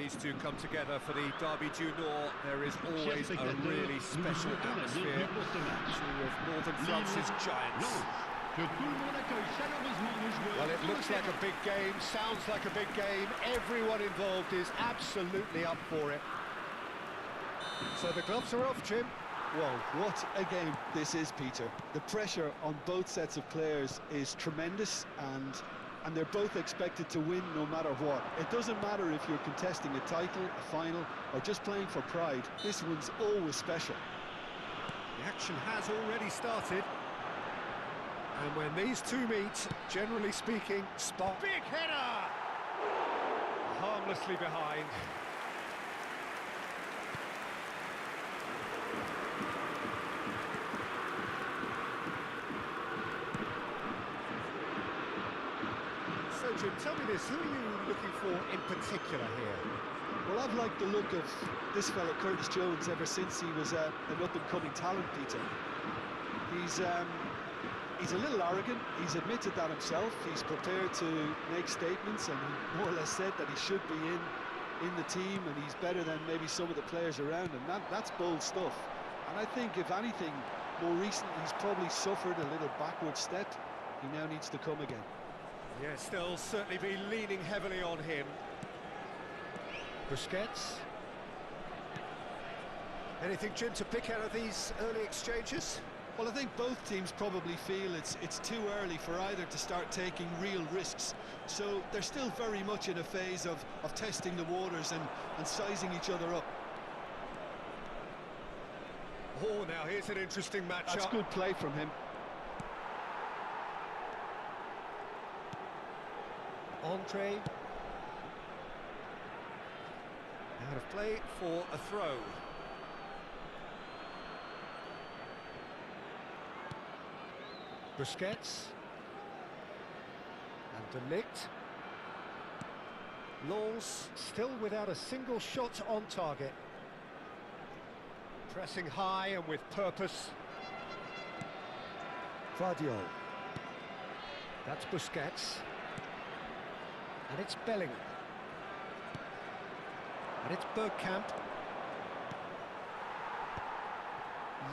these two come together for the Derby du Nord, there is always a really special atmosphere. Two of Northern France's giants. Well, it looks like a big game, sounds like a big game. Everyone involved is absolutely up for it. So the gloves are off, Jim. Well, what a game this is, Peter. The pressure on both sets of players is tremendous, and they're both expected to win no matter what. It doesn't matter if you're contesting a title, a final, or just playing for pride. This one's always special. The action has already started. And when these two meet, generally speaking, spark. Big header! Harmlessly behind. So, Jim, tell me this, who are you looking for in particular here? Well, I've liked the look of this fella, Curtis Jones, ever since he was an up-and-coming talent, Peter. He's a little arrogant, he's admitted that himself, he's prepared to make statements, and he more or less said that he should be in the team, and he's better than maybe some of the players around him. That's bold stuff. And I think, if anything, more recently, he's probably suffered a little backward step. He now needs to come again. Yes, they'll certainly be leaning heavily on him. Busquets. Anything, Jim, to pick out of these early exchanges? Well, I think both teams probably feel it's too early for either to start taking real risks. So they're still very much in a phase of testing the waters and sizing each other up. Oh, now here's an interesting matchup. That's good play from him. Entree. Out of play for a throw. Busquets. And De Ligt. Lens still without a single shot on target. Pressing high and with purpose. Vardiol. That's Busquets. And it's Bellingham. And it's Bergkamp.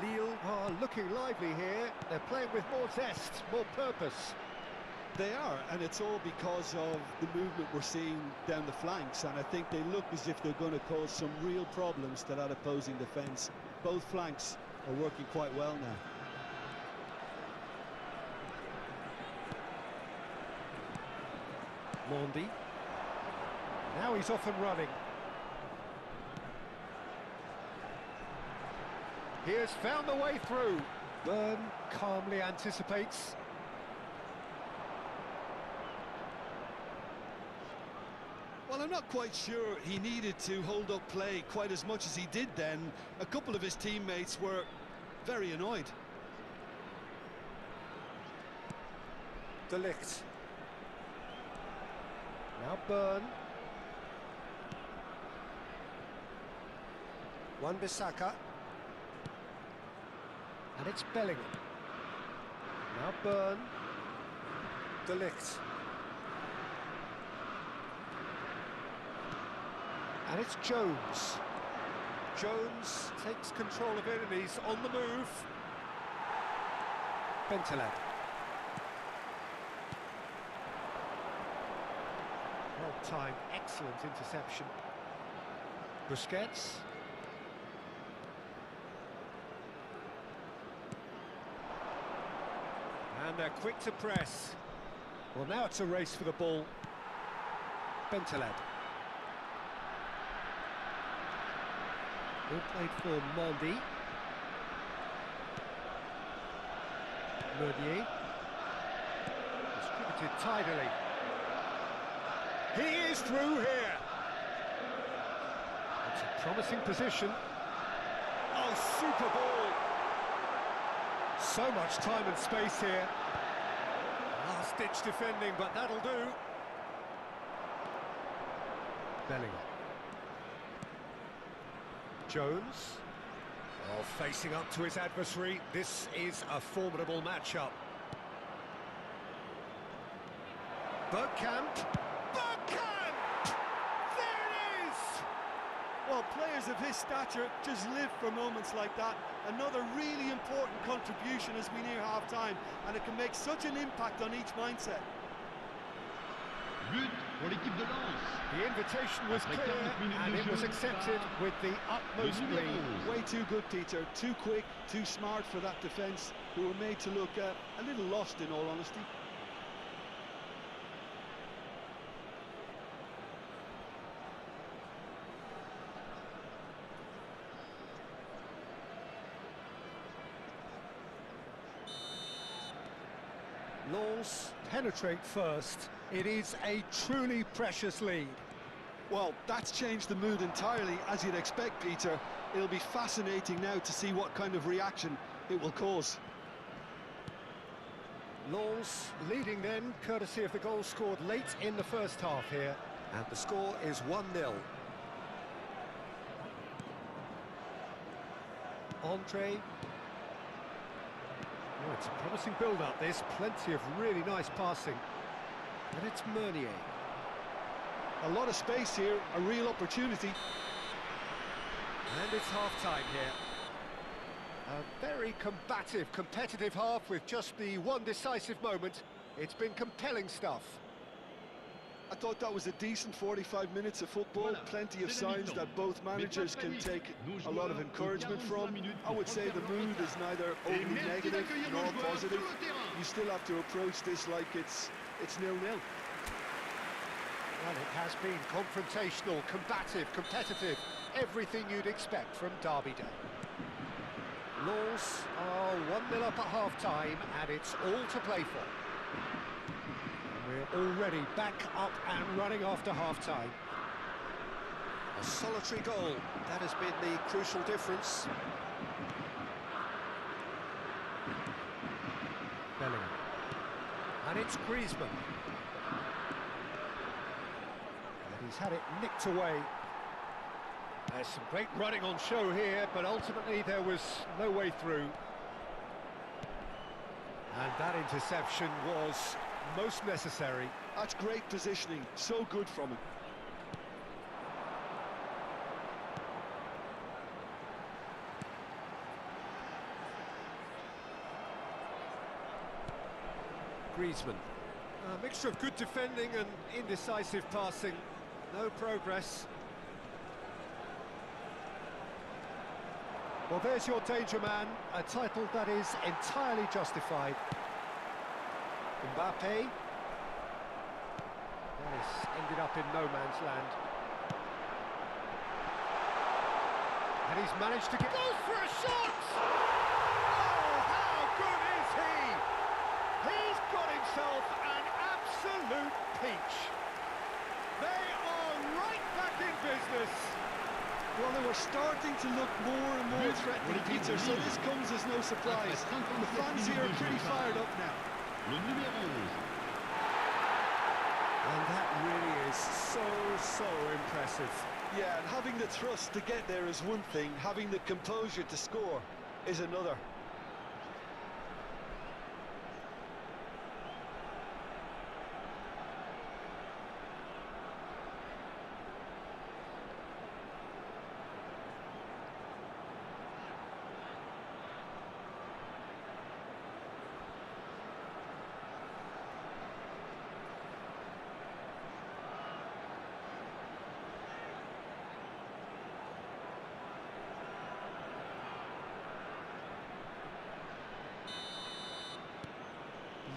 Lille are looking lively here. They're playing with more zest, more purpose. They are, and it's all because of the movement we're seeing down the flanks, and I think they look as if they're going to cause some real problems to that opposing defence. Both flanks are working quite well now. Mondi. Now he's off and running. He has found the way through. Byrne calmly anticipates. Well, I'm not quite sure he needed to hold up play quite as much as he did then. A couple of his teammates were very annoyed. De Ligt. Now Byrne. Wan-Bissaka. And it's Bellingham. Now Byrne. De Ligt. And it's Jones. Jones takes control of it and he's on the move. Bentaleb. Well-timed, excellent interception. Busquets. And they're quick to press. Well, now it's a race for the ball. Bentaleb. All played for Mondi. Meunier. Distributed tidily. He is through here. It's a promising position. Oh, super ball. So much time and space here. Last-ditch defending, but that'll do. Bellingham. Jones. Oh, facing up to his adversary. This is a formidable matchup. Bergkamp. Bergkamp! There it is! Well, players of his stature just live for moments like that. Another really important contribution as we near half-time, and it can make such an impact on each mindset. But pour l'équipe de Lens. The invitation was clear, and it was accepted with the utmost glee. Way too good, Peter. Too quick, too smart for that defence, who were made to look a little lost, in all honesty. Lens penetrate first. It is a truly precious lead. Well, that's changed the mood entirely, as you'd expect, Peter. It'll be fascinating now to see what kind of reaction it will cause. Lens leading then, courtesy of the goal scored late in the first half here. And the score is 1-0. Andre. Oh, it's a promising build-up, this. Plenty of really nice passing. And it's Meunier. A lot of space here, a real opportunity. And it's half-time here. A very combative, competitive half with just the one decisive moment. It's been compelling stuff. I thought that was a decent 45 minutes of football, plenty of signs that both managers can take a lot of encouragement from. I would say the mood is neither overly negative nor positive. You still have to approach this like it's 0-0. Well, it has been confrontational, combative, competitive, everything you'd expect from Derby Day. Lens are 1-0 up at half-time, and it's all to play for. We're already back up and running after half-time. A solitary goal, that has been the crucial difference. Bellingham. And it's Griezmann. And he's had it nicked away. There's some great running on show here, but ultimately there was no way through. And that interception was most necessary. That's great positioning, so good from him. Griezmann. A mixture of good defending and indecisive passing. No progress. Well, there's your danger man, a title that is entirely justified. Mbappe. This ended up in no man's land. And he's managed to get... Goes for a shot! Oh, how good is he? He's got himself an absolute peach. They are right back in business. Well, they were starting to look more and more threatening, Peter, so this comes as no surprise. The fans here are pretty fired up now. Le numéro 11. And that really is so impressive. Yeah, and having the trust to get there is one thing, having the composure to score is another.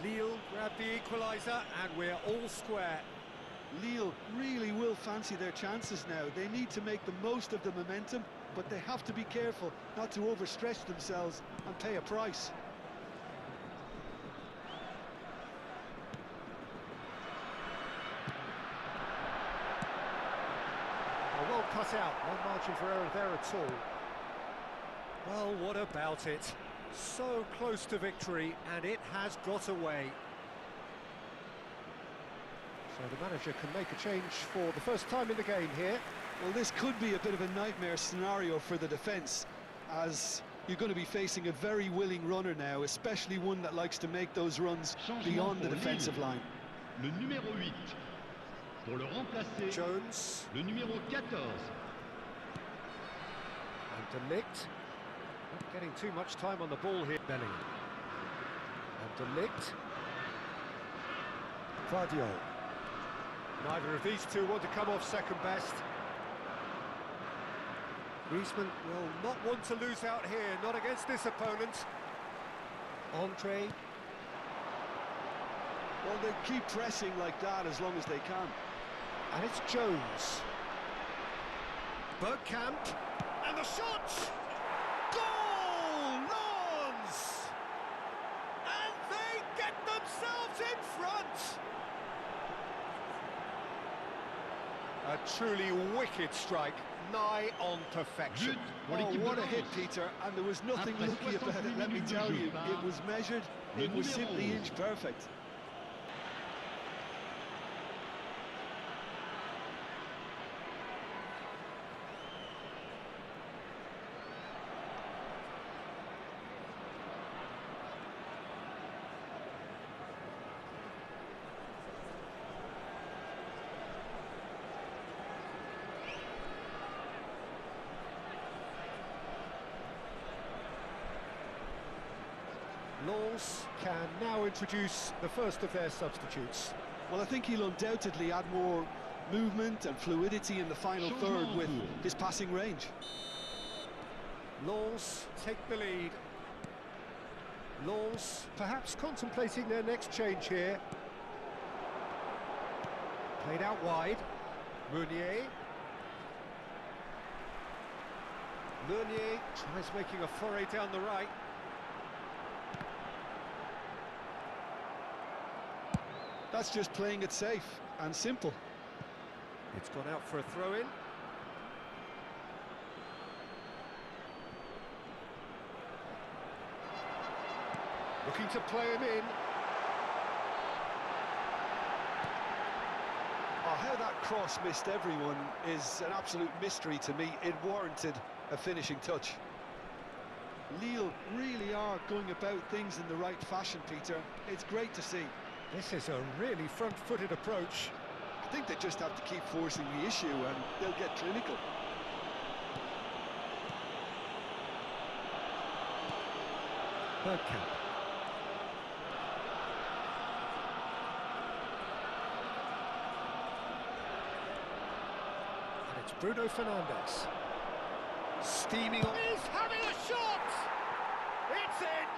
Lille grab the equaliser, and we're all square. Lille really will fancy their chances now. They need to make the most of the momentum, but they have to be careful not to overstretch themselves and pay a price. Well cut out, no margin for error there at all. Well, what about it? So close to victory, and it has got away. So the manager can make a change for the first time in the game here. Well, this could be a bit of a nightmare scenario for the defence, as you're going to be facing a very willing runner now, especially one that likes to make those runs beyond the defensive line. Le numéro 8. Pour le remplacer, Jones. le numéro 14. De Ligt. Not getting too much time on the ball here. Bellingham. And De Ligt. Guardiola. Neither of these two want to come off second best. Griezmann will not want to lose out here, not against this opponent. Andre. Well, they keep pressing like that as long as they can. And it's Jones. Bergkamp. And the shot! Goal! Lawns! And they get themselves in front! A truly wicked strike, nigh on perfection. But Oh, l'équipe what de a hit, Lens. Peter, and there was nothing Après lucky about 60 it, let me minutes de tell jeu you. par It was measured, le it was numéro simply 11. inch perfect. Lens can now introduce the first of their substitutes. Well, I think he'll undoubtedly add more movement and fluidity in the final third with his passing range. Lens take the lead. Lens perhaps contemplating their next change here. Played out wide. Meunier. Meunier tries making a foray down the right. That's just playing it safe and simple. It's gone out for a throw-in. Looking to play him in. Oh, how that cross missed everyone is an absolute mystery to me. It warranted a finishing touch. Lille really are going about things in the right fashion, Peter. It's great to see. This is a really front-footed approach. I think they just have to keep forcing the issue and they'll get clinical. Bergkamp. And it's Bruno Fernandes. Steaming on. He's having a shot! It's in!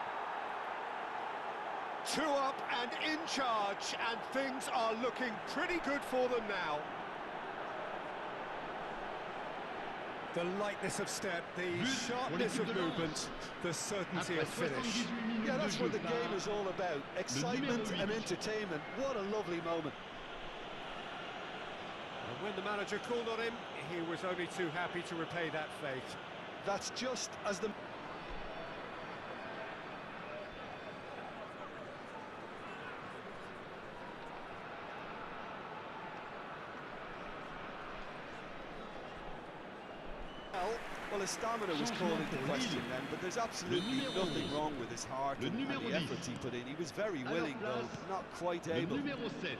2 up and in charge, and things are looking pretty good for them now. The lightness of step, the sharpness of movement, the certainty of finish. Yeah, that's what the game is all about. Excitement and entertainment. What a lovely moment. And when the manager called on him, he was only too happy to repay that fate. That's just as the... Well, his stamina was called into question then, but there's absolutely nothing wrong with his heart and the efforts he put in. He was very willing, though not quite Le able. numéro 7.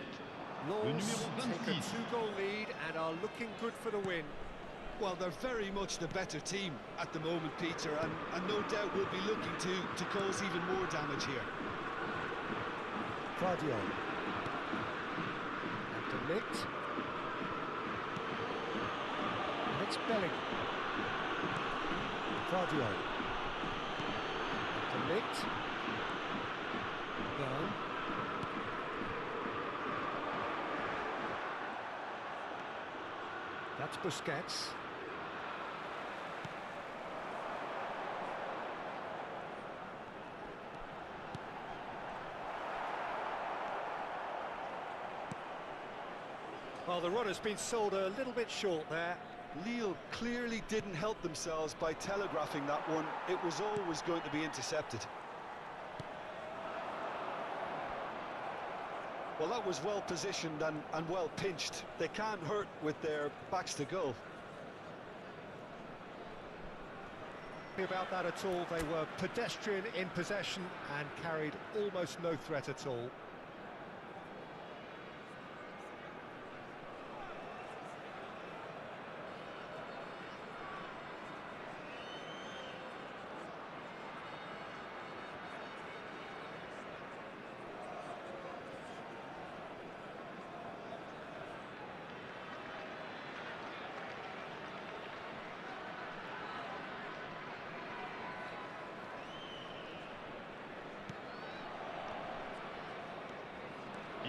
Lens numéro take a 26. 2-goal lead and are looking good for the win. Well, they're very much the better team at the moment, Peter, and no doubt will be looking to cause even more damage here. Guardiola. And De Ligt. And it's Bellingham. Guardiola. And De Ligt. Bell. That's Busquets. Well, the runner's been sold a little bit short there. Lille clearly didn't help themselves by telegraphing that one. It was always going to be intercepted. Well, that was well positioned and well pinched. They can't hurt with their backs to goal. About that at all, they were pedestrian in possession and carried almost no threat at all.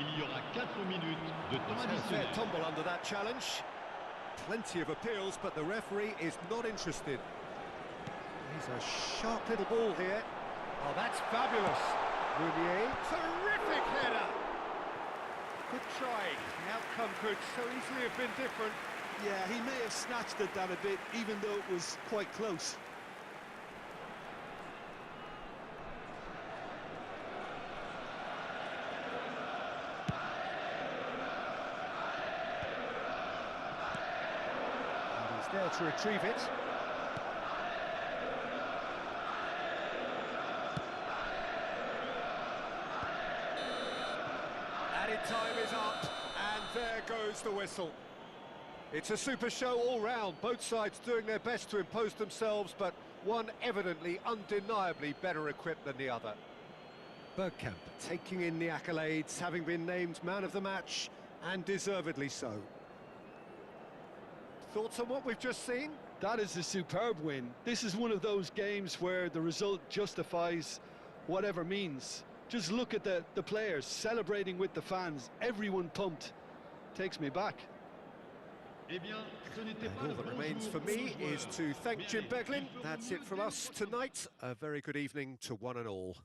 Il y aura 4 minutes de temps Fair additionnel. tumble under that challenge. Plenty of appeals, but the referee is not interested. He's a sharp little ball here. Oh, that's fabulous. Meunier, terrific header. Good try. The outcome could so easily have been different. Yeah, he may have snatched at that a bit, even though it was quite close. And he's there to retrieve it. Added time is up, and there goes the whistle. It's a super show all round, both sides doing their best to impose themselves, but one evidently, undeniably better equipped than the other. Bergkamp taking in the accolades, having been named man of the match, and deservedly so. Thoughts on what we've just seen? That is a superb win. This is one of those games where the result justifies whatever means. Just look at the players celebrating with the fans, everyone pumped. Takes me back. Eh bien, ce n'était And pas all le that bon remains jour for pour me nos is joueurs. to thank Jim Mais Beglin. ils feront That's it mieux from dès us le prochain tonight. A very good evening to one and all.